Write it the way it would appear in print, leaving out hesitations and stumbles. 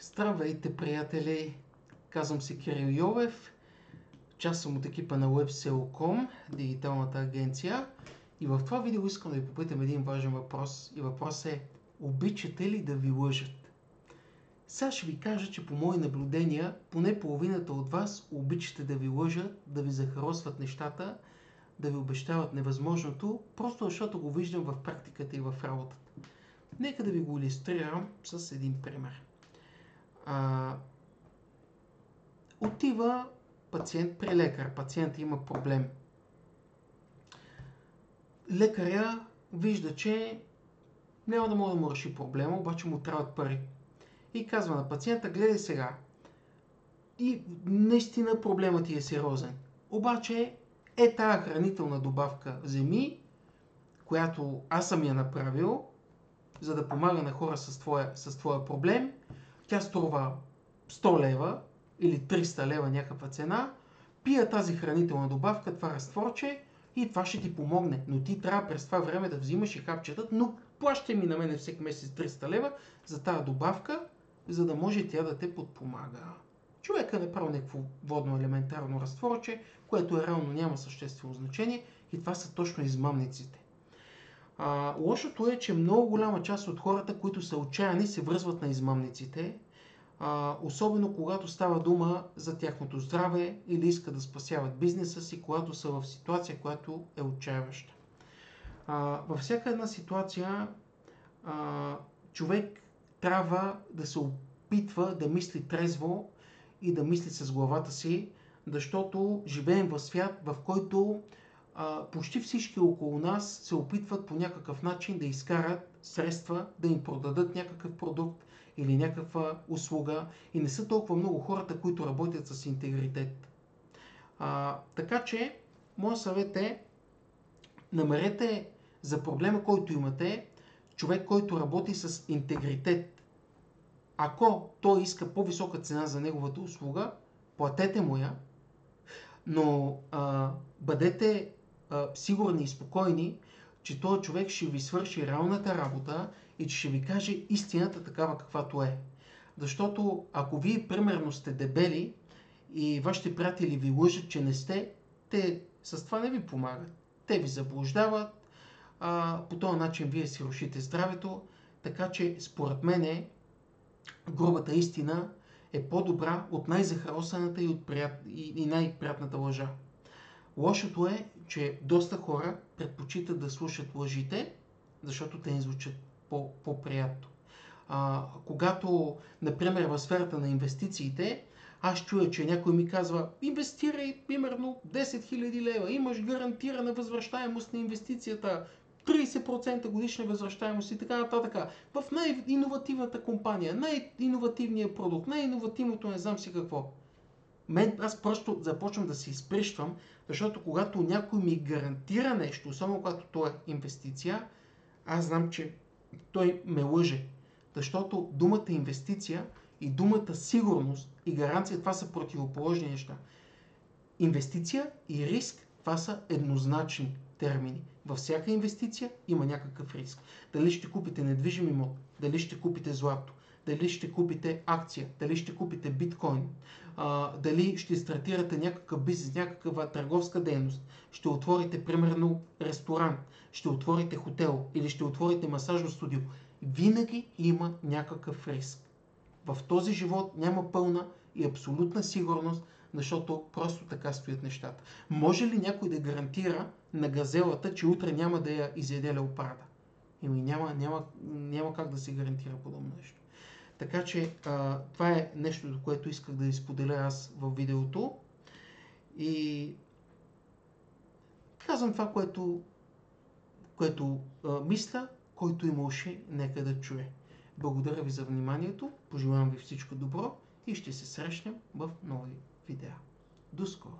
Здравейте, приятели! Казвам се Кирил Йовев. Част съм от екипа на WebSeo.com, дигиталната агенция. И в това видео искам да ви попитам един важен въпрос. И въпросът е: обичате ли да ви лъжат? Сега ще ви кажа, че по мои наблюдения, поне половината от вас обичате да ви лъжат, да ви захаросват нещата, да ви обещават невъзможното, просто защото го виждам в практиката и в работата. Нека да ви го илюстрирам с един пример. Отива пациент при лекар. Пациентът има проблем. Лекаря вижда, че няма да може да му реши проблема, обаче му трябват пари. И казва на пациента: гледай сега. И наистина проблемът ти е сериозен. Обаче тая хранителна добавка вземи, която аз съм я направил, за да помага на хора с твоя проблем. Тя струва 100 лева или 300 лева някаква цена. Пия тази хранителна добавка, това разтворче, и това ще ти помогне. Но ти трябва през това време да взимаш и хапчета, но плащай ми на мене всеки месец 300 лева за тази добавка, за да може тя да те подпомага. Човек е направил някакво водно елементарно разтворче, което реално няма съществено значение, и това са точно измамниците. Лошото е, че много голяма част от хората, които са отчаяни, се връзват на измамниците, особено когато става дума за тяхното здраве или искат да спасяват бизнеса си, когато са в ситуация, която е отчаяваща. Във всяка една ситуация човек трябва да се опитва да мисли трезво и да мисли с главата си, защото живеем в свят, в който почти всички около нас се опитват по някакъв начин да изкарат средства, да им продадат някакъв продукт или някаква услуга, и не са толкова много хората, които работят с интегритет. Така че, моят съвет е: намерете за проблема, който имате, човек, който работи с интегритет. Ако той иска по-висока цена за неговата услуга, платете му я, но бъдете сигурни и спокойни, че този човек ще ви свърши реалната работа и че ще ви каже истината такава, каквато е. Защото ако вие примерно сте дебели и вашите приятели ви лъжат, че не сте, те с това не ви помагат. Те ви заблуждават, по този начин вие си рушите здравето, така че според мен грубата истина е по-добра от най-захаросаната и най-приятната лъжа. Лошото е, че доста хора предпочитат да слушат лъжите, защото те им звучат по-приятно. Когато, например, в сферата на инвестициите, аз чуя, че някой ми казва: инвестирай примерно 10 000 лева, имаш гарантирана възвръщаемост на инвестицията, 30% годишна възвръщаемост и така нататък. В най-иновативната компания, най-иновативният продукт, най-иновативното не знам си какво. Аз просто започвам да се изприщвам, защото когато някой ми гарантира нещо, особено когато то е инвестиция, аз знам, че той ме лъже. Защото думата инвестиция и думата сигурност и гаранция, това са противоположни неща. Инвестиция и риск, това са еднозначни термини. Във всяка инвестиция има някакъв риск. Дали ще купите недвижим имот, дали ще купите злато, дали ще купите акция, дали ще купите биткоин, дали ще стартирате някакъв бизнес, някаква търговска дейност, ще отворите примерно ресторант, ще отворите хотел или ще отворите масажно студио. Винаги има някакъв риск. В този живот няма пълна и абсолютна сигурност, защото просто така стоят нещата. Може ли някой да гарантира на газелата, че утре няма да я изяде леопарда? Няма как да се гарантира подобно нещо. Така че това е нещото, което исках да изподеля аз в видеото. И казвам това, което мисля. Който има уши, нека да чуе. Благодаря ви за вниманието, пожелавам ви всичко добро и ще се срещнем в нови видеа. До скоро!